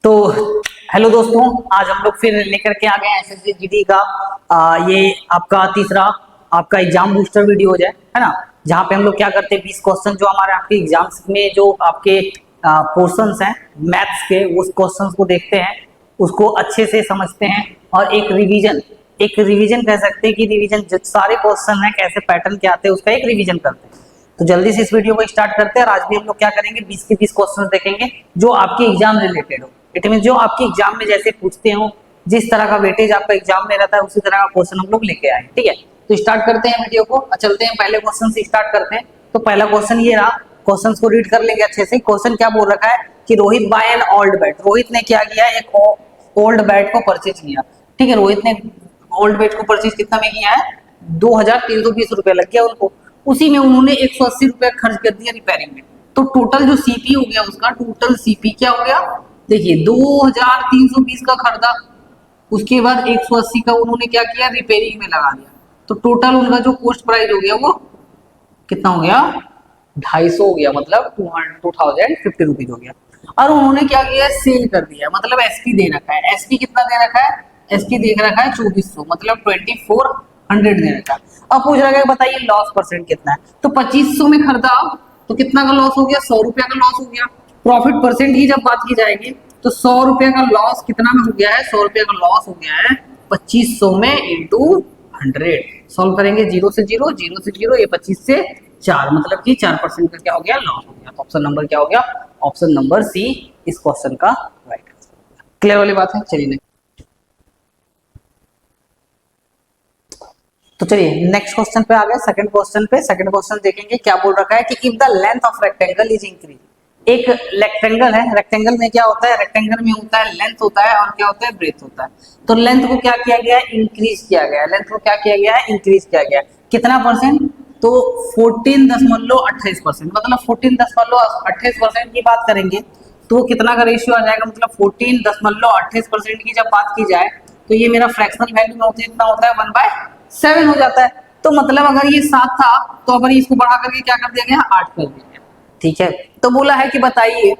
तो हेलो दोस्तों, आज हम लोग फिर लेकर के आ गए हैं एसएससी जीडी का ये आपका तीसरा आपका एग्जाम बूस्टर वीडियो है ना। जहाँ पे हम लोग क्या करते हैं, 20 क्वेश्चन जो हमारे आपके एग्जाम्स में जो आपके पोर्शंस हैं मैथ्स के, उस क्वेश्चंस को देखते हैं, उसको अच्छे से समझते हैं और एक रिवीजन कह सकते हैं कि रिवीजन जो सारे क्वेश्चन हैं कैसे पैटर्न के आते हैं उसका एक रिवीजन करते हैं। तो जल्दी से इस वीडियो को स्टार्ट करते हैं और आज भी हम लोग क्या करेंगे, 20 के 20 क्वेश्चन देखेंगे जो आपके एग्जाम रिलेटेड हो। इट मीन जो आपके एग्जाम में जैसे पूछते हो, जिस तरह का वेटेज आपका एग्जाम में रहता है उसी तरह का क्वेश्चन हम लोग लेके आए। ठीक है, तो स्टार्ट करते हैं वीडियो को, चलते हैं पहले क्वेश्चन से स्टार्ट करते हैं। तो पहला क्वेश्चन ये रहा, क्वेश्चन को रीड कर लेंगे अच्छे से। क्वेश्चन क्या बोल रखा है कि Rohit by an old bat, Rohit ने क्या किया, एक ओल्ड बैट को परचेज किया। ठीक है, रोहित ने ओल्ड बैट को परचेज कितना में किया है, 2320 रुपए लग गया उनको। उसी में उन्होंने 180 रुपए खर्च कर दिया रिपेयरिंग में। तो टोटल जो सीपी हो गया उसका, टोटल सीपी क्या हो गया, देखिए 2320 का खरीदा, उसके बाद 180 का उन्होंने क्या किया, रिपेयरिंग में लगा दिया। तो टोटल उनका जो कॉस्ट प्राइस हो गया वो कितना हो गया, 250 हो गया, मतलब 2050 रुपीज हो गया। और उन्होंने क्या किया, सेल कर दिया, मतलब एसपी दे रखा है। एसपी कितना दे रखा है, एसपी देख रखा है 2400, मतलब 2400 दे रखा है। अब पूछ रहा है बताइए लॉस परसेंट कितना है। तो 2500 में खरीदा तो कितना का लॉस हो गया, 100 रुपया का लॉस हो गया। प्रॉफिट परसेंट की जब बात की जाएगी तो 100 रुपया का लॉस कितना में हो गया है, 100 रुपया का लॉस हो गया है 2500 में इंटू 100। सॉल्व करेंगे 0 से 0, 0 से 0, ये 25 से 4, मतलब कि 4% का क्या हो गया, लॉस हो गया। तो ऑप्शन नंबर क्या हो गया, ऑप्शन नंबर सी इस क्वेश्चन का राइट आंसर। क्लियर वाली बात है। चलिए तो चलिए नेक्स्ट क्वेश्चन पे आ गए, सेकंड क्वेश्चन पे। सेकंड क्वेश्चन देखेंगे क्या बोल रखा है कि if the length of rectangle is increase. एक रेक्टेंगल है, रेक्टेंगल में क्या होता है, रेक्टेंगल में होता है लेंथ होता है और क्या होता है, ब्रेथ होता है। तो लेंथ को क्या किया गया है, इंक्रीज किया गया है। लेंथ को क्या किया गया है, इंक्रीज किया गया है। कितना परसेंट, तो 14.28%, मतलब 14.28% की बात करेंगे तो कितना का रेशियो आ जाएगा, मतलब 14.28% की जब बात की जाए तो ये मेरा फ्रैक्शनल वैल्यू में होता है, इतना होता है 1/7 हो जाता है। तो मतलब अगर ये 7 था तो अगर इसको बढ़ा करके क्या कर दिया गया, 8 कर दिया गया। ठीक है, तो बोला है कि बताइए,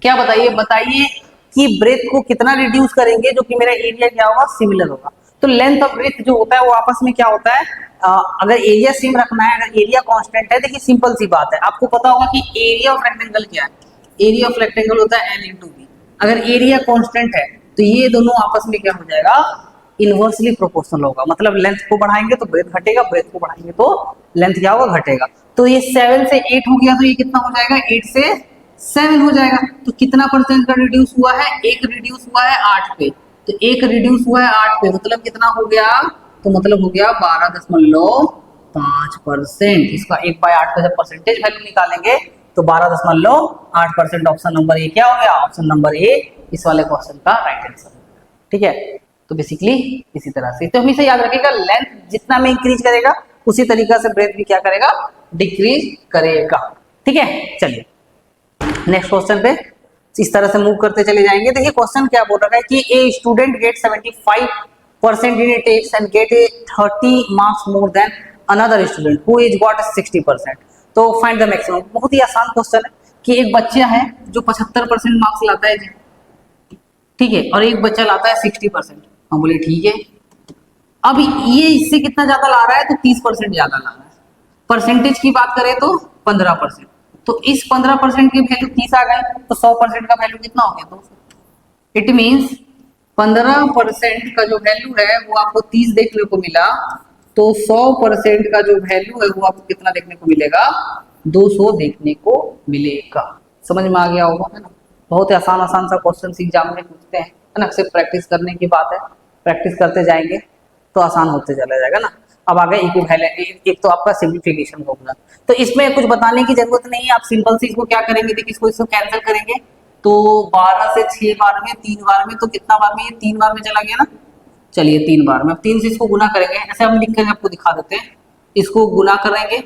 क्या बताइए कि ब्रेथ को कितना रिड्यूस करेंगे जो कि मेरा एरिया क्या होगा, सिमिलर होगा। तो लेंथ और ब्रेथ जो होता है वो आपस में क्या होता है, अगर एरिया सेम रखना है, अगर एरिया कांस्टेंट है, देखिए सिंपल सी बात है, आपको पता होगा कि एरिया ऑफ रेक्टेंगल क्या है, एरिया ऑफ रेक्टेंगल होता है L इंटू बी। अगर एरिया कांस्टेंट है तो ये दोनों आपस में क्या हो जाएगा, इनवर्सली प्रोपोर्शनल होगा। मतलब लेंथ को बढ़ाएंगे तो ब्रेथ घटेगा, ब्रेथ को बढ़ाएंगे तो लेंथ क्या होगा, घटेगा। तो ये 7 से 8 हो गया तो ये कितना हो जाएगा, 8 से 7 हो जाएगा। तो कितना परसेंट का रिड्यूस हुआ है, एक रिड्यूस हुआ है 8 पे। तो एक रिड्यूस हुआ है 8 पे, मतलब कितना हो गया, तो मतलब हो गया 12.5%। इसका 1/8 का जब परसेंटेज वैल्यू निकालेंगे तो 12.8%। ऑप्शन नंबर ए क्या हो गया, ऑप्शन नंबर ए इस वाले क्वेश्चन का राइट आंसर। ठीक है, तो बेसिकली इसी तरह से तो हमेशा याद रखिएगा, लेंथ जितना में इंक्रीज करेगा उसी तरीका से ब्रेथ भी क्या करेगा, डिक्रीज करेगा। ठीक है, चलिए नेक्स्ट क्वेश्चन पे इस तरह से मूव करते चले जाएंगे। देखिए क्वेश्चन क्या बोल रहा है कि a student get 75% in text and get 30 marks more than another student who is got 60%। तो फाइंड द मैक्सिमम। बहुत ही आसान क्वेश्चन है कि एक बच्चा है जो 75% मार्क्स लाता है, ठीक है, और एक बच्चा लाता है 60%। हम बोले ठीक है, अब ये इससे कितना ज्यादा ला रहा है, तो 30% ज्यादा ला रहा है। परसेंटेज की बात करें तो 15%, तो इस 15% की वैल्यू 30 आ गई, तो 100% का वैल्यू कितना हो गया, 200। इट मीन्स 15% का जो वैल्यू है वो आपको 30 देखने को मिला, तो 100% का जो वैल्यू है वो आपको कितना देखने को मिलेगा, 200 देखने को मिलेगा। समझ में आ गया होगा, है ना। बहुत ही आसान आसान सा क्वेश्चन एग्जाम में पूछते हैं, है ना। सिर्फ प्रैक्टिस करने की बात है, प्रैक्टिस करते जाएंगे तो आसान होते चला जाएगा ना। अब आगे इक्विवेलेंट, एक तो आपका सिंपलीफिकेशन होगा, तो इसमें कुछ बताने की जरूरत नहीं है। आप सिंपल से इसको क्या करेंगे, देखिए इसको कैंसिल करेंगे तो 12 से 6 बार में, 3 बार में, तो कितना बार में, ये 3 बार में चला गया ना। चलिए 3 बार में, अब 3 से इसको गुना करेंगे, ऐसे हम लिख कर आपको दिखा देते हैं। इसको गुना करेंगे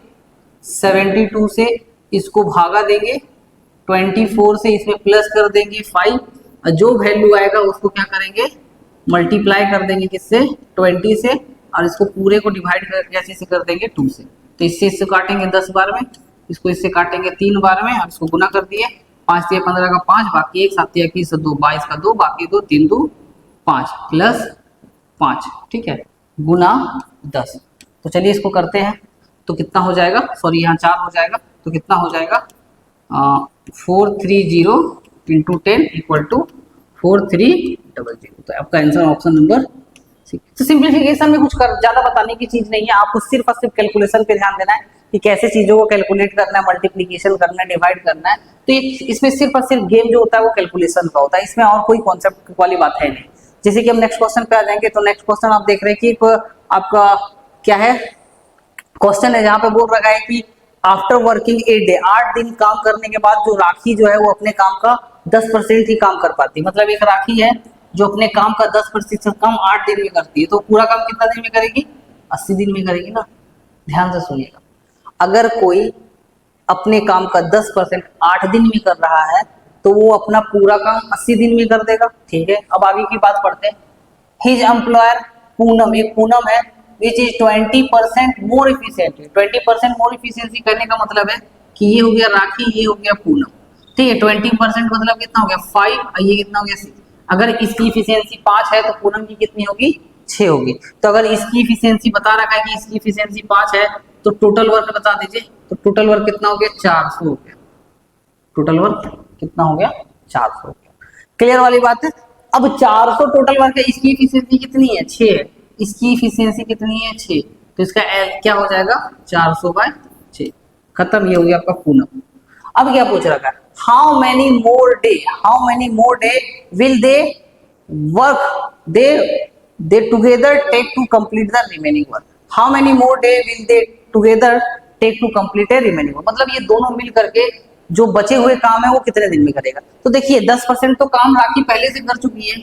72 से, इसको भागा देंगे 24 से, इसमें प्लस कर देंगे 5, और जो वैल्यू आएगा उसको क्या करेंगे, मल्टीप्लाई कर देंगे किससे, 20 से, और इसको पूरे को डिवाइड कैसे से कर देंगे 2 से। तो इससे काटेंगे 10 बार में, इसको इससे काटेंगे 3 बार में, और इसको गुना कर दिए 5 3 15 का 5, बाकी 1, 7 3 21 2, 22 का 2, बाकी 2, 3 2 5 प्लस 5, ठीक है, गुना 10। तो चलिए इसको करते हैं, तो कितना हो जाएगा, सॉरी यहाँ 4 हो जाएगा, तो कितना हो जाएगा 430 इंटू 10 इक्वल टू 4300। तो आपका आंसर ऑप्शन नंबर सी। तो सिंप्लीफिकेशन में कुछ ज्यादा बताने की चीज नहीं है, आपको सिर्फ और सिर्फ कैलकुलेशन पे ध्यान देना है कि कैसे चीजों को कैलकुलेट करना है, मल्टीप्लीकेशन करना है, डिवाइड करना है। तो इसमें सिर्फ और सिर्फ गेम जो होता है वो कैलकुलेशन का होता है, इसमें और कोई कॉन्सेप्ट वाली बात है नहीं। जैसे कि हम नेक्स्ट क्वेश्चन पे आ जाएंगे, तो नेक्स्ट क्वेश्चन आप देख रहे हैं कि आपका क्या है, क्वेश्चन है जहां पे बोल रखा है कि आफ्टर वर्किंग 8 डे, 8 दिन काम करने के बाद जो राखी जो है वो अपने काम का 10% ही काम कर पाती है। मतलब एक राखी है जो अपने काम का 10% काम 8 दिन में करती है, तो पूरा काम कितना दिन में करेगी, 80 दिन में करेगी ना। ध्यान से सुनिएगा, अगर कोई अपने काम का 10% 8 दिन में कर रहा है तो वो अपना पूरा काम 80 दिन में कर देगा, ठीक है। अब आगे की बात पढ़ते हैं। हिज एम्प्लॉयर पूनम, एक पूनम है which is 20% more efficient. 20% more efficiency करने का मतलब है कि ये हो गया राखी, ये हो गया पूनम, ठीक है। 20% मतलब कितना हो गया 5, और ये कितना हो गया 6। अगर इसकी इफिशियंसी 5 है तो पूनम की कितनी होगी, 6 होगी। तो अगर इसकी इफिशियंसी बता रखा है कि इसकी इफिशियंसी 5 है, तो टोटल वर्क बता दीजिए। तो टोटल वर्क कितना हो गया, 400 हो गया। टोटल वर्क कितना हो गया, 400 हो गया। क्लियर वाली बात है। अब 400 टोटल वर्क है, इसकी इफिशियंसी कितनी है, 6 है। इसकी इफिशियंसी कितनी है, 6, तो इसका क्या हो जाएगा 400/6, खत्म। ये हो गया आपका पूनम। अब क्या पूछ रखा है, how many more day will they work, they together take to complete the remaining work. How many more day will they together take to complete a remaining work, मतलब ये दोनों मिल करके जो बचे हुए काम है वो कितने दिन में करेगा। तो देखिए 10% तो काम राखी पहले से कर चुकी है,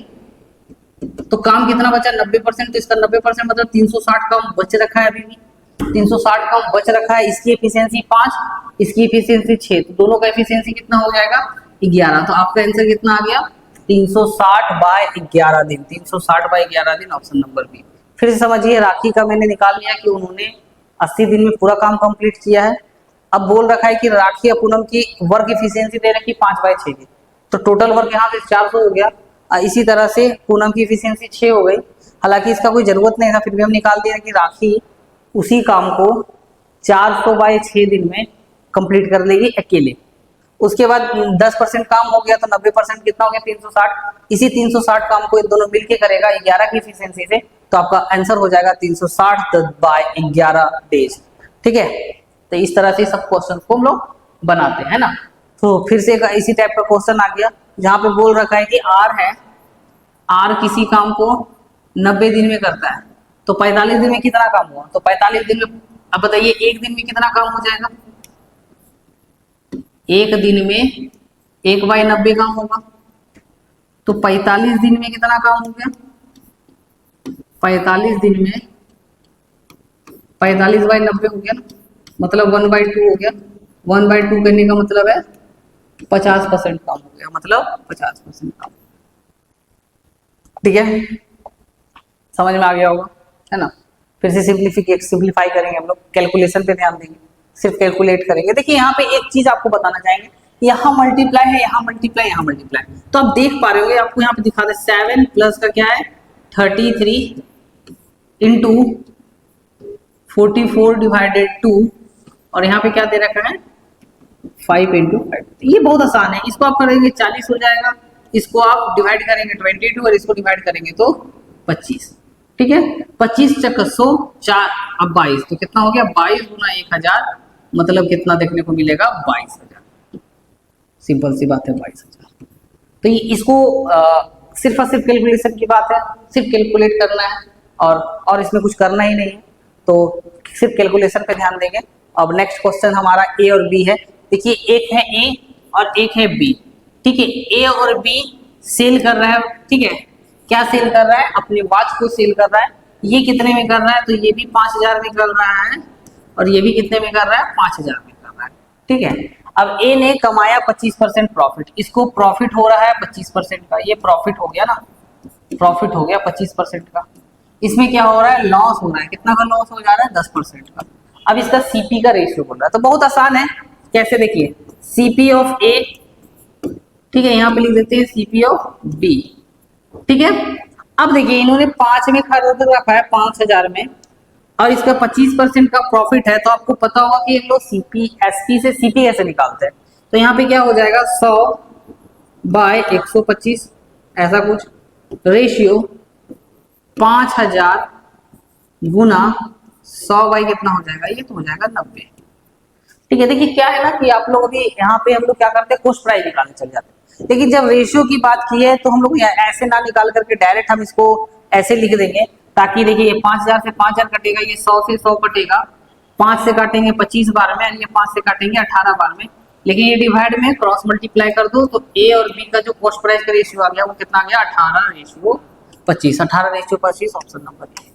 तो काम कितना बचा 90%, तो इसका 90% मतलब 360 काम बच रखा है, अभी भी 360 काम बच रखा है। इसकी एफिशिएंसी 5, इसकी एफिशिएंसी 6, तो दोनों का एफिशिएंसी कितना हो जाएगा 11। तो आपका आंसर कितना आ गया 360/11 दिन, 360/11 दिन, ऑप्शन नंबर बी। फिर से समझिए, राखी का मैंने निकाल लिया कि उन्होंने 80 दिन में पूरा काम कंप्लीट किया है। अब बोल रखा है कि राखी या पूनम की वर्क एफिशिएंसी दे रखी 5/6 की, तो टोटल वर्क यहाँ से 400 हो गया। इसी तरह से पूनम की एफिशिएंसी 6 हो गई। हालांकि इसका कोई जरूरत नहीं था, फिर भी हम निकाल दिया कि राखी उसी काम को 400/6 दिन में कंप्लीट कर लेगी अकेले। उसके बाद 10% काम हो गया, तो 90% कितना हो गया 360। इसी 360 काम को इन दोनों मिलके करेगा 11 की एफिशिएंसी से, तो आपका आंसर हो जाएगा 360/11 डेज, ठीक है। तो इस तरह से सब क्वेश्चन को हम लोग बनाते हैं ना। तो फिर से इसी टाइप का क्वेश्चन आ गया जहां पे बोल रखा है कि आर किसी काम को 90 दिन में करता है, तो 45 दिन में कितना काम हुआ, तो 45 दिन में, अब बताइए एक दिन में कितना काम हो जाएगा, एक दिन में 1/90 काम होगा, तो 45 दिन में कितना काम हो गया, 45 दिन में 45/90 हो गया, मतलब 1/2 हो गया। 1/2 करने का मतलब है 50% काम हो गया, मतलब 50% काम, ठीक है, समझ में आ गया होगा, है ना। फिर से सिंप्लीफाई करेंगे हम लोग, कैलकुलेशन पे ध्यान देंगे, सिर्फ कैलकुलेट करेंगे। देखिए यहाँ पे एक चीज आपको बताना चाहेंगे, यहाँ मल्टीप्लाई है, यहाँ मल्टीप्लाई, यहाँ मल्टीप्लाई, तो आप देख पा रहे होंगे, आपको यहाँ पे दिखा दे 7 प्लस का क्या है 33 इंटू 44/2, और यहाँ पे क्या दे रखा है 5 इंटू 5। ये बहुत आसान है, इसको आप करेंगे 40 हो जाएगा, इसको आप डिवाइड करेंगे 22 और इसको डिवाइड करेंगे तो 25, ठीक है। 25 × 100 4, अब 22, तो कितना हो गया 22 × 1000, मतलब कितना देखने को मिलेगा 22,000। सिंपल सी बात है 22,000। तो ये इसको सिर्फ और सिर्फ कैलकुलेशन की बात है, सिर्फ कैलकुलेट करना है और इसमें कुछ करना ही नहीं है, तो सिर्फ कैलकुलेशन पे ध्यान देंगे। अब नेक्स्ट क्वेश्चन हमारा ए और बी है। देखिए एक है ए और एक है बी, ठीक है। ए और बी सेल कर रहा है, ठीक है। क्या सेल कर रहा है, अपने वॉच को सेल कर रहा है। ये कितने में कर रहा है, तो ये भी 5,000 में कर रहा है और ये भी कितने में कर रहा है 5,000 में कर रहा है, ठीक है। अब ए ने कमाया 25% प्रॉफिट, इसको प्रॉफिट हो रहा है 25% का, ये प्रॉफिट हो गया ना, प्रॉफिट हो गया 25% का। इसमें क्या हो रहा है लॉस हो रहा है, कितना का लॉस हो जा रहा है 10% का। अब इसका सीपी का रेशियो बोल रहा है, तो बहुत आसान है, कैसे देखिए सीपी ऑफ ए ठीक है, यहाँ पे लिख देते हैं CP ऑफ B। ठीक है, अब देखिए इन्होंने 5 में खरीद रखा है 5,000 में, और इसका 25% का प्रॉफिट है, तो आपको पता होगा कि हम लोग SP से CP कैसे निकालते हैं। तो यहाँ पे क्या हो जाएगा 100/125 ऐसा कुछ, रेशियो 5,000 गुना 100 बाई कितना हो जाएगा, ये तो हो जाएगा 90। ठीक है, देखिए क्या है ना कि आप लोग अभी यहाँ पे हम लोग क्या करते हैं, कॉस्ट प्राइस निकालने चल जाते हैं। लेकिन जब रेशियो की बात की है तो हम लोग ऐसे ना निकाल करके डायरेक्ट हम इसको ऐसे लिख देंगे, ताकि देखिए ये 5,000 से 5,000 कटेगा, ये 100 से 100 कटेगा, 5 से काटेंगे 25 बार में, ये 5 से काटेंगे 18 बार में। लेकिन ये डिवाइड में क्रॉस मल्टीप्लाई कर दो तो ए और बी का जो कॉस्ट प्राइस का रेशियो आ गया वो कितना आ गया 18/25, 18/25 ऑप्शन नंबर ए।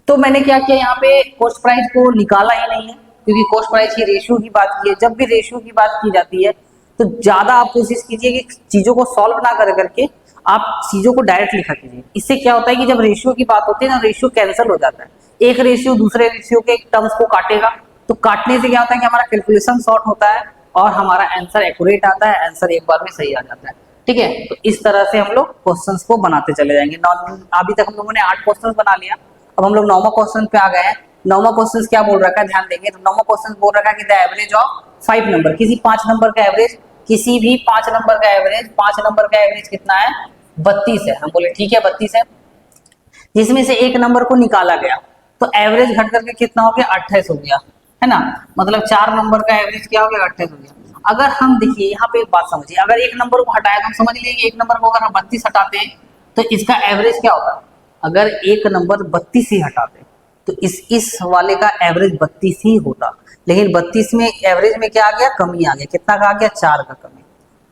तो मैंने क्या किया, यहाँ पे कॉस्ट प्राइस को निकाला ही नहीं है, क्योंकि कॉस्ट प्राइस की रेशियो की बात की है। जब भी रेशियो की बात की जाती है तो ज्यादा आप कोशिश कीजिए कि चीजों को सॉल्व ना कर करके आप चीजों को डायरेक्ट लिखा कीजिए। इससे क्या होता है कि जब रेशियो की बात होती है ना, रेशियो कैंसिल हो जाता है, एक रेशियो दूसरे रेशियो के टर्म्स को काटेगा, तो काटने से क्या होता है कि हमारा कैलकुलेशन शॉर्ट होता है और हमारा आंसर एक्यूरेट आता है, आंसर एक बार में सही आ जाता है। ठीक है, तो इस तरह से हम लोग क्वेश्चंस को बनाते चले जाएंगे। अभी तक हम लोगों ने 8 क्वेश्चंस बना लिया, अब हम लोग 9वां क्वेश्चन पे आ गए हैं। 9वां क्वेश्चन क्या बोल रखा है, ध्यान देंगे। तो 9वां क्वेश्चन बोल रखा है कि द एवरेज ऑफ 5 नंबर, किसी 5 नंबर का एवरेज, किसी भी 5 नंबर का एवरेज, 5 नंबर का एवरेज कितना है 32 है। हम बोले ठीक है 32 है, जिसमें से एक नंबर को निकाला गया तो एवरेज घट करके कितना हो गया 28 हो गया, है ना। मतलब 4 नंबर का एवरेज क्या हो गया 28 हो गया। अगर हम देखिए यहाँ पे एक बात समझिए, अगर एक नंबर को हटाया तो हम समझ लेंगे एक नंबर को अगर हम 32 हटाते हैं तो इसका एवरेज क्या होगा। अगर एक नंबर 32 ही हटाते तो इस वाले का एवरेज 32 ही होता, लेकिन 32 में एवरेज में क्या आ गया, कमी आ गया। कितना का आ गया, 4 का कमी,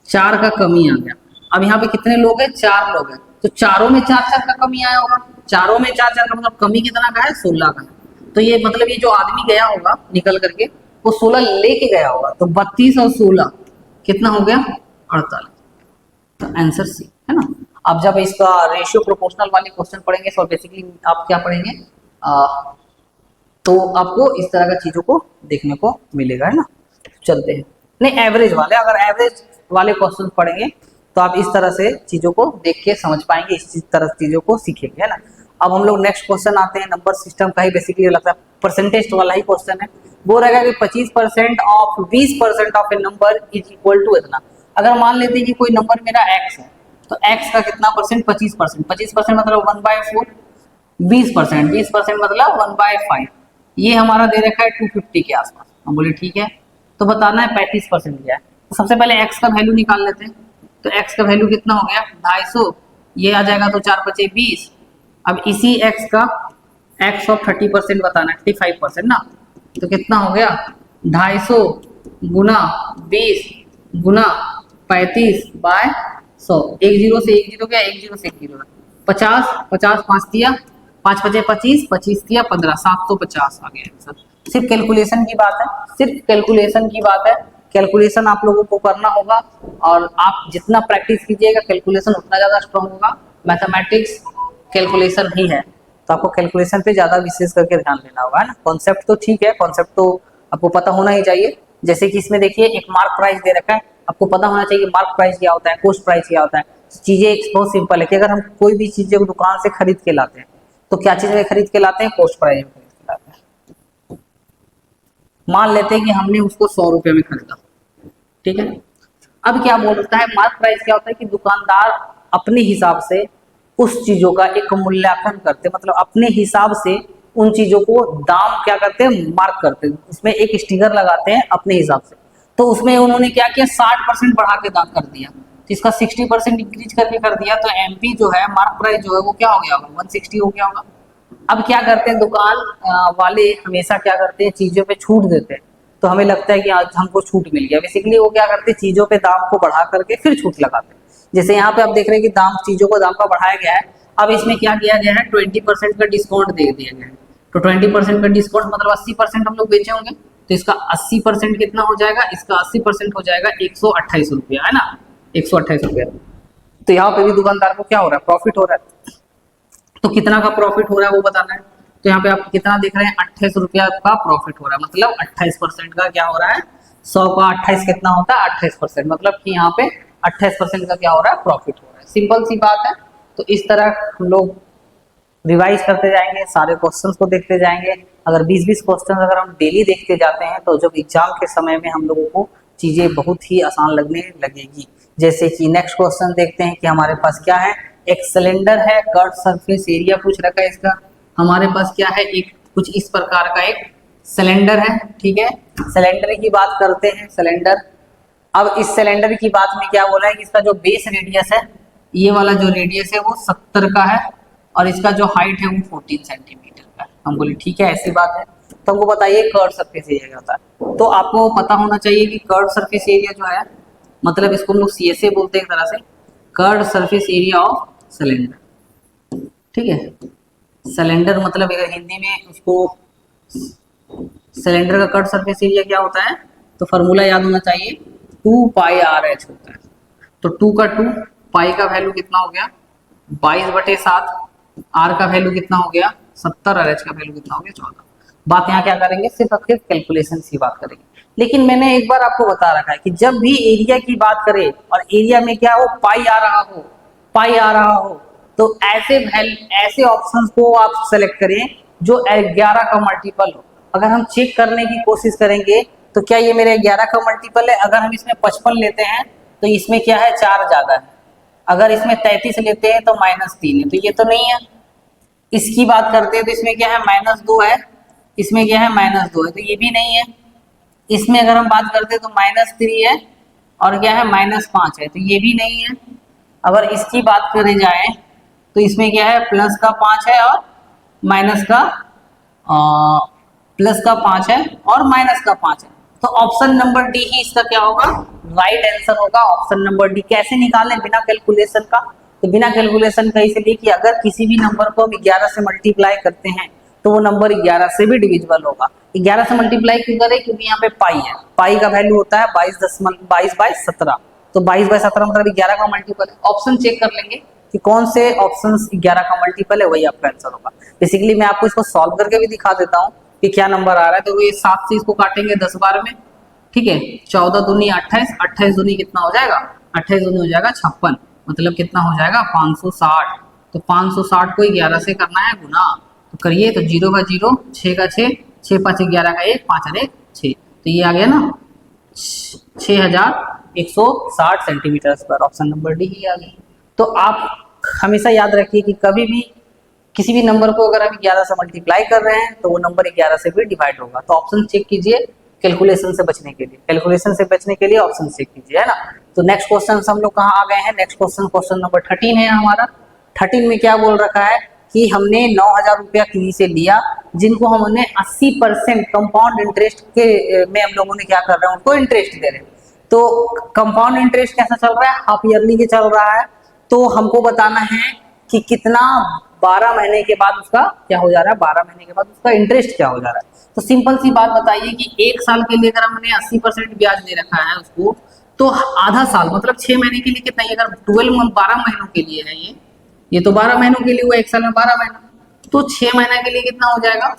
4 का कमी आ गया। अब यहाँ पे कितने लोग हैं, 4 लोग हैं, तो चारों में 4-4 का कमी आया होगा। चारों में 4-4 का मतलब कमी कितना का है, 16 का। तो ये मतलब ये जो आदमी गया होगा निकल करके वो 16 लेके गया होगा, तो 32 और 16 कितना हो गया 48। तो आंसर सी है ना। अब जब इसका रेशियो प्रोपोर्शनल वाले क्वेश्चन पढ़ेंगे तो बेसिकली आप क्या पढ़ेंगे, तो आपको इस तरह का चीजों को देखने को मिलेगा, है ना। चलते हैं नहीं एवरेज वाले, अगर एवरेज वाले क्वेश्चन पढ़ेंगे तो आप इस तरह से चीजों को देख के समझ पाएंगे, इस तरह चीजों को सीखेंगे, है ना। अब हम लोग नेक्स्ट क्वेश्चन आते हैं, नंबर सिस्टम का ही बेसिकली लगता है, परसेंटेज वाला ही क्वेश्चन है। वो रहेगा कि 25% of 20% of a number is equal to इतना। अगर मान लेते हैं कि कोई नंबर मेरा x है, तो x का कितना परसेंट, 25%, 25% मतलब 1/4, 20%, 20% मतलब 1/5, ये हमारा दे रखा है 250 के आसपास। हम बोले ठीक है, तो बताना है 35% दिया है। तो सबसे पहले x का वैल्यू निकाल लेते हैं। तो x का वैल्यू कितना हो गया 250, ये आ जाएगा तो 4×5 = 20। अब इसी x का x ऑफ 30% बताना है, 35% ना, तो कितना हो गया 250 गुना 20 गुना 35/100, 1 0 से 1 0 गया, 1 0 से 1 0 50, 50 5 दिया, 5 5 25, 25 दिया 15, 750 आ गया आंसर। सिर्फ कैलकुलेशन की बात है, सिर्फ कैलकुलेशन की बात है। कैलकुलेशन आप लोगों को करना होगा और आप जितना प्रैक्टिस कीजिएगा कैलकुलेशन उतना ज़्यादा स्ट्रॉन्ग होगा। मैथमेटिक्स कैलकुलेशन ही है, तो आपको कैलकुलेशन पे ज़्यादा विशेष करके ध्यान देना होगा, है ना। कॉन्सेप्ट तो ठीक है, कॉन्सेप्ट तो आपको पता होना ही चाहिए। जैसे कि इसमें देखिए एक मार्क प्राइस दे रखा है, आपको पता होना चाहिए मार्क प्राइस क्या होता है, कॉस्ट प्राइस क्या होता है। चीज़ें बहुत सिंपल है कि अगर हम कोई भी चीज़ें दुकान से खरीद के लाते हैं तो क्या चीज़ में खरीद के लाते हैं, कॉस्ट प्राइस में खरीद के लाते हैं। मान लेते हैं कि हमने उसको 100 रुपये में खरीदा, ठीक है। अब क्या बोलता है मार्क प्राइस क्या होता है कि दुकानदार अपने हिसाब से उस चीजों का एक मूल्यांकन करते, मतलब अपने हिसाब से उन चीजों को दाम क्या करते हैं, मार्क करते हैं, उसमें एक स्टिकर लगाते हैं अपने हिसाब से। तो उसमें उन्होंने क्या किया 60% बढ़ा के दाम कर दिया, तो इसका 60% इंक्रीज करके कर दिया, तो एमपी जो है मार्क प्राइस जो है वो क्या हो गया होगा 160 हो गया होगा। अब क्या करते हैं दुकान वाले हमेशा क्या करते हैं चीजों पे छूट देते हैं, तो हमें लगता है कि आज हमको छूट मिल गया। बेसिकली वो क्या करते हैं चीजों पे दाम को बढ़ा करके फिर छूट लगाते हैं। जैसे यहाँ पे आप देख रहे हैं कि दाम चीजों को दाम का बढ़ाया गया है, अब इसमें क्या किया गया है 20% का डिस्काउंट दे दिया गया है। तो 20% का डिस्काउंट मतलब 80% हम लोग बेचे होंगे, तो इसका 80% कितना हो जाएगा, इसका 80% हो जाएगा 128 रुपया, है ना, 128 रुपया। तो यहाँ पे भी दुकानदार को क्या हो रहा है, प्रॉफिट हो रहा है। तो कितना का प्रॉफिट हो रहा है वो बताना है। तो यहाँ पे आप कितना देख रहे हैं 28 रुपया का प्रॉफिट हो रहा है, मतलब 28% का क्या हो रहा है, 100 का 28 कितना होता है 28%, मतलब कि यहाँ पे 28% का क्या हो रहा है, प्रॉफिट हो रहा है। सिंपल सी बात है। तो इस तरह हम लोग रिवाइज करते जाएंगे, सारे क्वेश्चंस को देखते जाएंगे। अगर 20-20 क्वेश्चन अगर हम डेली देखते जाते हैं तो जब एग्जाम के समय में हम लोगों को चीजें बहुत ही आसान लगने लगेगी। जैसे कि नेक्स्ट क्वेश्चन देखते हैं कि हमारे पास क्या है, एक सिलेंडर है, कर्व सरफेस एरिया पूछ रखा है इसका। हमारे पास क्या है, एक कुछ इस प्रकार का एक सिलेंडर है, ठीक है। सिलेंडर की बात करते हैं, सिलेंडर। अब इस सिलेंडर की बात में क्या बोला है कि इसका जो बेस रेडियस है, ये वाला जो रेडियस है वो 70 का है और इसका जो हाइट है वो 14 सेंटीमीटर का है। हम बोले ठीक है, ऐसी बात है। तो हमको बताइए कर्व सरफेस एरिया क्या होता है। तो आपको पता होना चाहिए कि कर्व सरफेस एरिया जो है, मतलब इसको हम लोग CSA बोलते हैं एक तरह से, curve surface area of cylinder, ठीक है। सिलेंडर मतलब अगर हिंदी में उसको, सिलेंडर का कर्व सरफेस एरिया क्या होता है, तो फॉर्मूला याद होना चाहिए, 2πRH होता है। तो 2 का 2, पाई का वैल्यू कितना हो गया 22/7, आर का वैल्यू कितना हो गया 70 और एच का वैल्यू कितना हो गया 14। बात यहाँ क्या करेंगे, सिर्फ कैलकुलेशन की बात करेंगे। लेकिन मैंने एक बार आपको बता रखा है कि जब भी एरिया की बात करें और एरिया में क्या हो, पाई आ रहा हो, पाई आ रहा हो, तो ऐसे ऑप्शंस को आप सेलेक्ट करें जो 11 का मल्टीपल हो। अगर हम चेक करने की कोशिश करेंगे तो क्या ये मेरे 11 का मल्टीपल है, अगर हम इसमें 55 लेते हैं तो इसमें क्या है 4 ज्यादा है, अगर इसमें 33 लेते हैं तो -3 है, तो ये तो नहीं है। इसकी बात करते हैं तो इसमें क्या है -2 है, इसमें क्या है -2 है, तो ये भी नहीं है। इसमें अगर हम बात करते हैं तो -3 है और क्या है -5 है, तो ये भी नहीं है। अगर इसकी बात करें जाए तो इसमें क्या है प्लस का 5 है और माइनस का प्लस का 5 है और माइनस का 5 है। तो ऑप्शन नंबर डी ही इसका क्या होगा, राइट आंसर होगा। Option number D. कैसे निकालें, बिना कैलकुलेशन का। तो बिना कैलकुलेशन का इसलिए कि अगर किसी भी नंबर को हम 11 से मल्टीप्लाई करते हैं तो वो नंबर 11 से भी डिविजिबल होगा। 11 से मल्टीप्लाई क्यों करें, क्योंकि यहाँ पे पाई है, पाई का वैल्यू होता है 22/17। तो 22/17 मतलब 11 का मल्टीपल है। ऑप्शन चेक कर लेंगे कि कौन से ऑप्शन 11 का मल्टीपल है, वही आपका आंसर होगा। बेसिकली मैं आपको इसको सॉल्व करके भी दिखा देता हूँ कि क्या नंबर आ रहा है। तो ये 7 से इसको काटेंगे 10 बार में, ठीक है। 14 दूनी 28, 28 दूनी कितना हो जाएगा, 28 दूनी हो जाएगा 56, मतलब कितना हो जाएगा 560। तो 560 को 11 से करना है गुना, तो करिए। तो 0 का 0, 6 का 6, 6 5 11 का 1, 5 और 1 6, तो ये आ गया ना 6160 centimetre square. Option number D ही आ गई। तो आप हमेशा याद रखिए कि कभी भी किसी भी नंबर को अगर हम 11 से मल्टीप्लाई कर रहे हैं तो वो नंबर 11 से भी डिवाइड होगा। तो ऑप्शन चेक कीजिए कैलकुलेशन से बचने के लिए, कैलकुलेशन से बचने के लिए ऑप्शन चेक कीजिए, है ना। तो नेक्स्ट क्वेश्चन हम लोग कहाँ आ गए हैं, नेक्स्ट क्वेश्चन नंबर 13 है हमारा। 13 में क्या बोल रखा है कि हमने 9000 रुपया किसी से लिया, जिनको हमने 80% कंपाउंड इंटरेस्ट के में हम लोगों ने क्या कर रहे हैं, उनको इंटरेस्ट दे रहे हैं। तो कंपाउंड इंटरेस्ट कैसा चल रहा है, हाफ ईयरली के चल रहा है। तो हमको बताना है कि कितना 12 महीने के बाद उसका क्या हो जा रहा है, 12 महीने के बाद उसका इंटरेस्ट क्या हो जा रहा है। तो सिंपल सी बात बताइए कि 1 साल के लिए अगर हमने 80% ब्याज दे रखा है उसको, तो आधा साल मतलब 6 महीने के लिए कितना है, अगर 12 महीनों के लिए है ये तो 12 महीनों के लिए हुआ, 1 साल में 12 महीना, तो 6 महीना के लिए कितना हो जाएगा,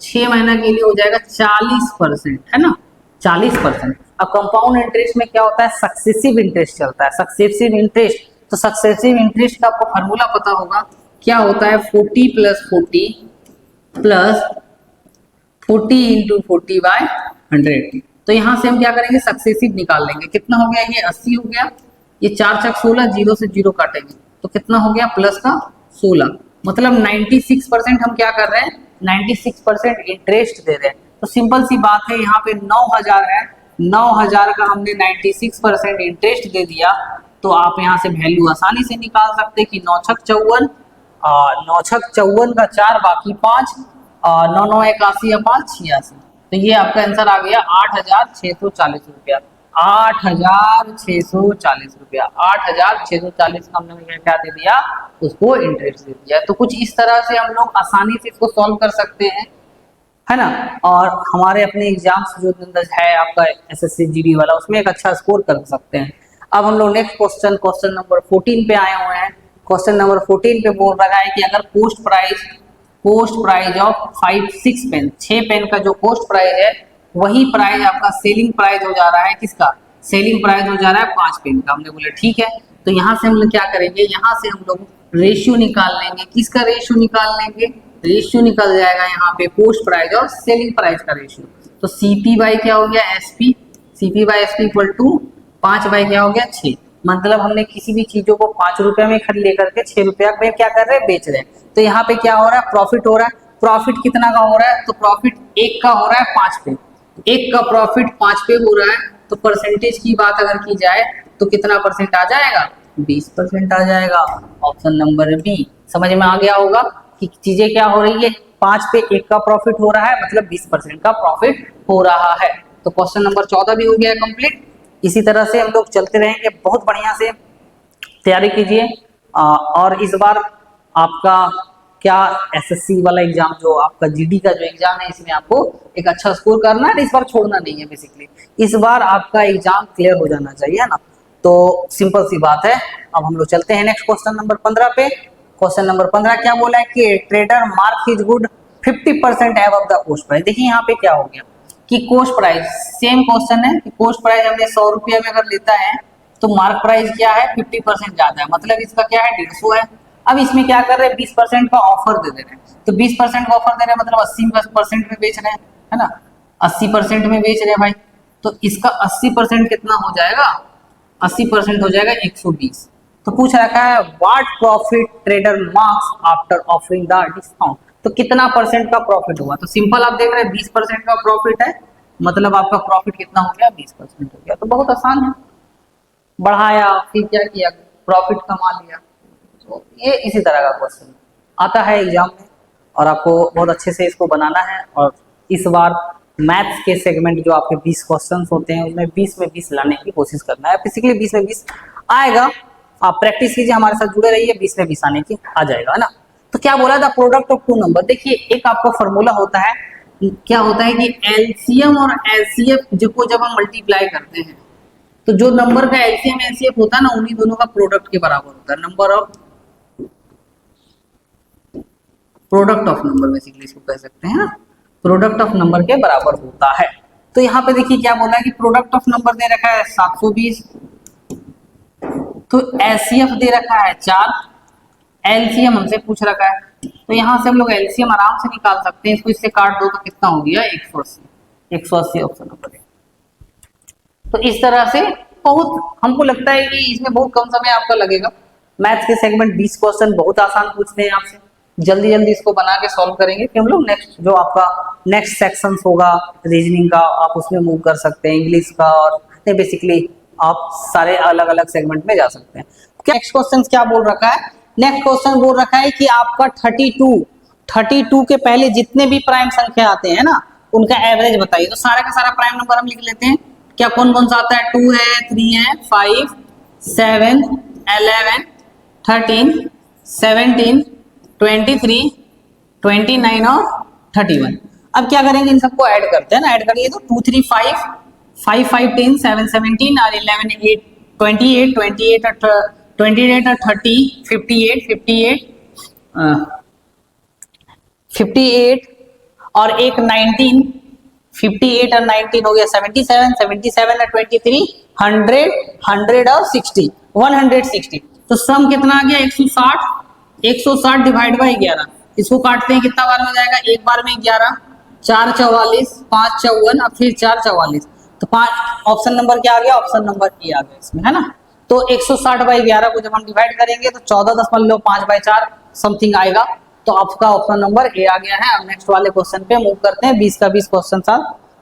6 महीना के लिए हो जाएगा 40%, है ना, 40%। अब कंपाउंड इंटरेस्ट में क्या होता है, सक्सेसिव इंटरेस्ट चलता है, सक्सेसिव इंटरेस्ट। तो सक्सेसिव इंटरेस्ट का आपको फार्मूला पता होगा, क्या होता है 40 + 40 + 40 × 40/100। तो यहाँ से हम क्या करेंगे, सक्सेसिव निकाल लेंगे। कितना हो गया, ये 80 हो गया, ये 4 × 16, 0 से 0 काटेंगे तो कितना हो गया प्लस का 16, मतलब 96% हम क्या कर रहे हैं, 96% इंटरेस्ट दे रहे हैं। तो सिंपल सी बात है, यहाँ पे 9000 है, 9000 का हमने 96% इंटरेस्ट दे दिया। तो आप यहाँ से वैल्यू आसानी से निकाल सकते हैं कि 9 × 6 = 54, 9 × 6 = 54 का 4 बाकी 5, 9 9 81 या 5 86। तो ये आपका आंसर आ गया 8640 रुपया, 8640 रुपया, 8640 का हमने क्या दे दिया, उसको इंटरेस्ट दे दिया। तो कुछ इस तरह से हम लोग आसानी से इसको सॉल्व कर सकते हैं, है ना। और हमारे अपने एग्जाम्स जो है आपका SSC GD वाला, उसमें एक अच्छा स्कोर कर सकते हैं। अब हम लोग नेक्स्ट क्वेश्चन नंबर 14 पे आए हुए हैं। क्वेश्चन नंबर 14 पे बोल रहा है कि अगर post price of 5-6 pen, 6 pen का जो पोस्ट प्राइस है, वही प्राइस आपका सेलिंग प्राइस हो जा रहा है किसका, सेलिंग प्राइस हो जा रहा है 5 पेन का। हमने बोला ठीक है, तो यहाँ से हम लोग क्या करेंगे, यहाँ से हम लोग रेशियो निकाल लेंगे। किसका रेशियो निकाल लेंगे, रेशियो निकल जाएगा यहाँ पे कॉस्ट प्राइस और सेलिंग प्राइस का रेशियो। तो सीपी बाई क्या हो गया SP, CP by SP equal to 5 by क्या हो गया 6। मतलब हमने किसी भी चीजों को 5 रुपए में खरीद लेकर के 6 रुपया में क्या कर रहे हैं, बेच रहे हैं। तो यहाँ पे क्या हो रहा है, प्रॉफिट हो रहा है। प्रॉफिट कितना का हो रहा है, तो प्रॉफिट एक का हो रहा है 5 पे, एक का प्रॉफिट 5 पे हो रहा है। तो परसेंटेज की बात अगर की जाए तो कितना परसेंट आ जाएगा, 20% आ जाएगा। Option number B. समझ में आ गया होगा कि चीजें क्या हो रही है, 5 पे एक का प्रॉफिट हो रहा है, मतलब 20% का प्रॉफिट हो रहा है। तो क्वेश्चन नंबर 14 भी हो गया कंप्लीट। इसी तरह से हम लोग चलते रहेंगे, बहुत बढ़िया से तैयारी कीजिए। और इस बार आपका क्या एसएससी वाला एग्जाम, जो आपका जीडी का जो एग्जाम है, इसमें आपको एक अच्छा स्कोर करना है, इस बार छोड़ना नहीं है। बेसिकली इस बार आपका एग्जाम क्लियर हो जाना चाहिए ना, तो सिंपल सी बात है। अब हम लोग चलते हैं नेक्स्ट क्वेश्चन नंबर 15 पे। क्वेश्चन नंबर 15 क्या बोला है कि trader mark his good 50% above the cost price. देखिए यहाँ पे क्या हो गया कि कॉस्ट प्राइस, सेम क्वेश्चन है कि कॉस्ट प्राइस हमने 100 रुपया में अगर लेता है तो मार्क प्राइस क्या है 50% ज्यादा है, मतलब इसका क्या है 150 है। अब इसमें क्या कर रहे हैं, 20% का ऑफर दे दे रहे हैं। तो 20% का ऑफर दे रहे हैं मतलब 80% में बेच रहे हैं, है ना, 80% में बेच रहे हैं भाई। तो इसका 80% कितना हो जाएगा, 80% हो जाएगा 120। तो पूछ रखा है what profit trader marks after offering the discount. तो कितना परसेंट का प्रॉफिट हुआ, तो सिंपल आप देख रहे हैं 20% का प्रॉफिट है, मतलब आपका प्रॉफिट कितना हो गया 20% हो गया। तो बहुत आसान है, बढ़ाया फिर क्या किया, प्रॉफिट कमा लिया। तो ये इसी तरह का क्वेश्चन आता है एग्जाम में, और आपको बहुत अच्छे से इसको बनाना है। और इस बार मैथ्स के सेगमेंट जो आपके 20 क्वेश्चंस होते हैं उसमें 20 में 20 लाने की कोशिश करना है। बेसिकली 20 में 20 आएगा, आप प्रैक्टिस कीजिए, हमारे साथ जुड़े रहिए, 20 में 20 आने की आ जाएगा, है ना। तो क्या बोला था, प्रोडक्ट ऑफ टू नंबर। देखिए एक आपका फॉर्मूला होता है, क्या होता है कि एलसीएम और एलसीएफ को जब हम मल्टीप्लाई करते हैं तो जो नंबर का एलसीएम एलसीएफ होता है ना, उन्हीं दोनों का प्रोडक्ट के बराबर होता है। Number of product of number basically इसको कह सकते हैं, प्रोडक्ट ऑफ नंबर के बराबर होता है। तो यहाँ पे देखिए क्या बोला है कि प्रोडक्ट ऑफ नंबर दे रखा है 720, तो एलसीएफ दे रखा है 4, एलसीएम हमसे पूछ रखा है। तो यहाँ से हम लोग एलसीएम आराम से निकाल सकते हैं, इसको इससे काट दो तो कितना हो गया 180, 180 ऑप्शन नंबर है। तो इस तरह से बहुत हमको लगता है कि इसमें बहुत कम समय आपका लगेगा। मैथ्स के सेगमेंट 20 क्वेश्चन बहुत आसान पूछते हैं आपसे, जल्दी जल्दी इसको बना के सॉल्व करेंगे कि हम लोग नेक्स्ट जो आपका नेक्स्ट सेक्शन होगा रीजनिंग का, आप उसमें मूव कर सकते हैं, इंग्लिश का, और बेसिकली आप सारे अलग अलग सेगमेंट में जा सकते हैं। नेक्स्ट क्वेश्चन क्या बोल रखा है, नेक्स्ट क्वेश्चन बोल रखा है कि आपका 32 के पहले जितने भी प्राइम संख्या आते हैं ना उनका एवरेज बताइए। तो सारा का सारा प्राइम नंबर हम लिख लेते हैं। क्या कौन कौन सा आता है, 2 है, 3 है, 5, 7, 11, 13, 17, 23, 29 और 31। अब क्या करेंगे, इन सबको ऐड करते हैं ना, ऐड करिए तो 2, 3, 5, 5, 5, 10, 7, 17 और 11, 8, 28, 28 और 28 और 30, 58, 58 और एक 19, 58 और 19 हो गया 77, 77 और 23, 100, 100 और 60, 160। तो सम कितना आ गया 160, 160 डिवाइड बाई 11। इसको काटते हैं कितना बार में जाएगा, एक बार में 11, 4 44, 5 54 और फिर 4 44। तो 5 ऑप्शन नंबर क्या आ गया, ऑप्शन नंबर ए आ गया इसमें, है ना। तो 160 बाई 11 को जब हम डिवाइड करेंगे तो 14.5/4 समथिंग आएगा। तो आपका ऑप्शन नंबर ए आ गया है। अब नेक्स्ट वाले क्वेश्चन पे मूव करते हैं, 20 का 20 क्वेश्चन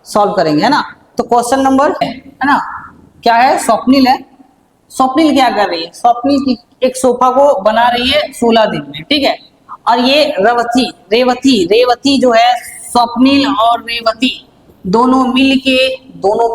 सॉल्व करेंगे, है ना। तो क्वेश्चन नंबर है ना, क्या है, स्वप्निल है। स्वप्निल क्या कर रही है, स्वप्निल की एक सोफा को बना रही है 16 दिन में, ठीक है। और ये रेवती जो है, स्वप्निल और रेवती दोनों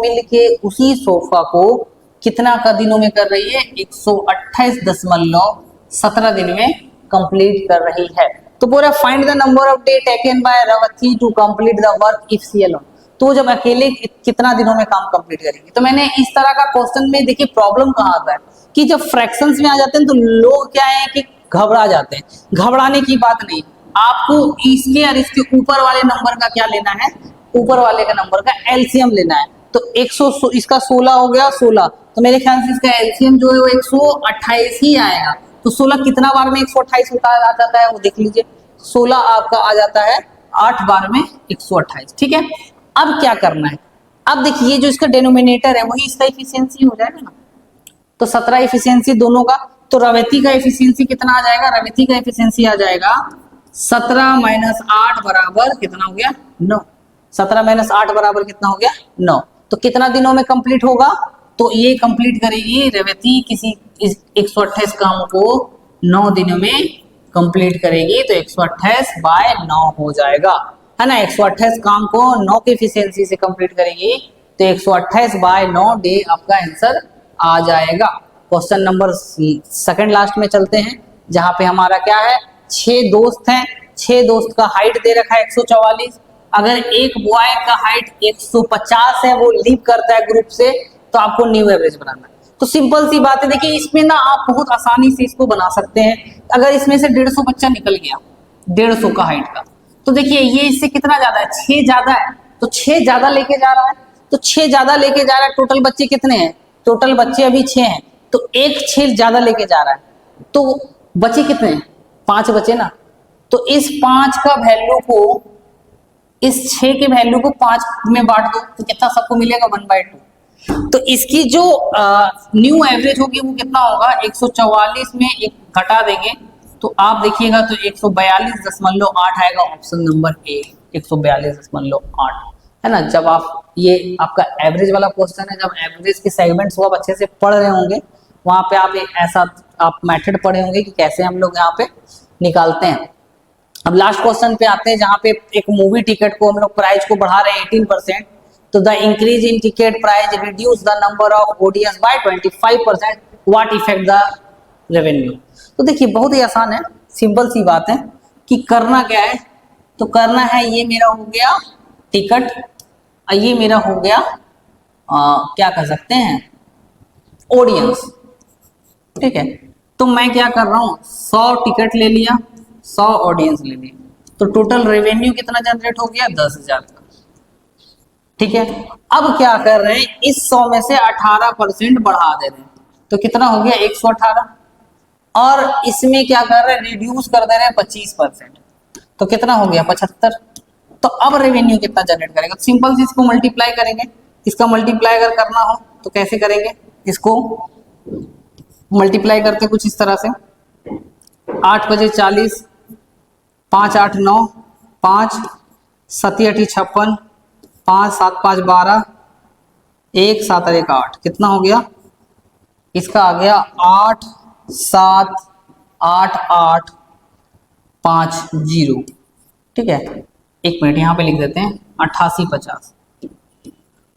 मिलके उसी सोफा को कितना का दिनों में कर रही है, 128.17 दिन में कंप्लीट कर रही है। तो बोला find the number of day taken by Revathi to complete the work if C alone. तो जब अकेले कितना दिनों में काम कंप्लीट करेंगे। तो मैंने इस तरह का क्वेश्चन में देखिए प्रॉब्लम कहाँ आता है कि जब फ्रैक्शंस में आ जाते हैं तो लोग क्या है कि घबरा जाते हैं। घबराने की बात नहीं, आपको इसके और इसके ऊपर वाले नंबर का क्या लेना है, ऊपर वाले का नंबर का एलसीएम लेना है। तो 100 इसका 16 हो गया 16, तो मेरे ख्याल से इसका एलसीएम जो है वो 128 ही आएगा। तो 16 कितना बार में 128 होता आ जाता है वो देख लीजिए, 16 आपका आ जाता है 8 बार में 128। ठीक है, अब क्या करना है, अब देखिए जो इसका डिनोमिनेटर है वही इसका इफिशियंसी हो जाएगा ना, तो 17 इफिशियंसी दोनों का, तो रवेती का इफिशियंसी कितना आ जाएगा, रवेती का इफिशियंसी आ जाएगा 17 माइनस 8 बराबर कितना हो गया 9, 17 माइनस 8 बराबर कितना हो गया 9। तो कितना दिनों में कंप्लीट होगा, तो ये कंप्लीट करेगी रेवती किसी 128 काम को 9 दिनों में कंप्लीट करेगी, तो 128 बाय 9 हो जाएगा, है ना। 128 काम को 9 की एफिशिएंसी से कंप्लीट करेगी, तो 128 बाय 9 डे आपका आंसर आ जाएगा। क्वेश्चन नंबर सेकंड लास्ट में चलते हैं, जहां पे हमारा क्या है, 6 दोस्त हैं, 6 दोस्त का हाइट दे रखा है 144, अगर एक बॉय का हाइट 150 है, वो लीव करता है ग्रुप से, तो आपको न्यू एवरेज बनाना है। तो सिंपल सी बात है, देखिए इसमें ना आप बहुत आसानी से इसको बना सकते हैं। अगर इसमें से 150 बच्चा निकल गया 150 का हाइट का, तो देखिए ये इससे कितना ज्यादा है, 6 ज्यादा है, तो 6 ज्यादा लेके जा रहा है, तो 6 ज्यादा लेके जा रहा है। टोटल बच्चे कितने हैं, टोटल बच्चे अभी 6 हैं, तो एक 6 ज्यादा लेके जा रहा है, तो बचे कितने हैं, 5 बचे ना। तो इस 5 का वैल्यू को, इस 6 के वैल्यू को 5 में बांट दो, तो कितना सबको मिलेगा 1/2। तो इसकी जो न्यू एवरेज होगी वो कितना होगा, 144 में एक घटा देंगे तो आप देखिएगा तो 142.8 आएगा, ऑप्शन नंबर ए 142.8, है ना। जब आप, ये आपका एवरेज वाला क्वेश्चन है, जब एवरेज के सेगमेंट्स को आप अच्छे से पढ़ रहे होंगे, वहां पे आप एक ऐसा आप मेथड पढ़े होंगे कि कैसे हम लोग यहाँ पे निकालते हैं। अब लास्ट क्वेश्चन पे आते हैं, जहाँ पे एक मूवी टिकट को हम लोग प्राइस को बढ़ा रहे हैं 18%, तो the increase in ticket price reduce the number of audience by 25%, what effect the revenue. तो देखिए बहुत ही आसान है, सिंपल सी बात है कि करना क्या है, तो करना है ये मेरा हो गया टिकट, ये मेरा हो गया क्या कर सकते हैं ऑडियंस, ठीक है। तो मैं क्या कर रहा हूँ, 100 टिकट ले लिया, 100 ऑडियंस ले लिया, तो टोटल रेवेन्यू कितना जनरेट हो गया 10,000 का, ठीक है। अब क्या कर रहे हैं, इस 100 में से 18% बढ़ा दे रहे हैं, तो कितना हो गया 118, और इसमें क्या कर रहे हैं, रिड्यूस कर दे रहे हैं 25%, तो कितना हो गया 75। तो अब रेवेन्यू कितना जनरेट करेगा, सिंपल से इसको मल्टीप्लाई करेंगे, इसका मल्टीप्लाई अगर करना हो तो कैसे करेंगे, इसको मल्टीप्लाई करते कुछ इस तरह से, 8 बजे 40, 5 8 9, 5 7 8 56, 5 7 5 12, 1 7 1 8, कितना हो गया, इसका आ गया 8 7 8 8 5 0, ठीक है। एक मिनट यहाँ पे लिख देते हैं 88 50,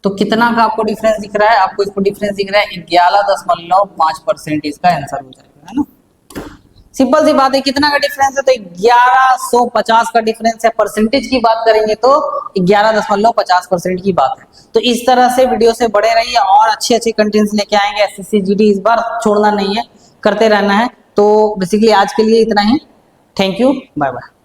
तो कितना का आपको डिफरेंस दिख रहा है, आपको इसको डिफरेंस दिख रहा है 11.5% इसका आंसर हो जाएगा, है ना। सिंपल सी बात है, कितना का डिफरेंस है, तो 1150 का डिफरेंस है। परसेंटेज की बात करेंगे तो 11.50% की बात है। तो इस तरह से वीडियो से बड़े रहिए और अच्छे अच्छे कंटेंट्स लेके आएंगे। एसएससी जीडी इस बार छोड़ना नहीं है, करते रहना है। तो बेसिकली आज के लिए इतना ही, थैंक यू, बाय बाय।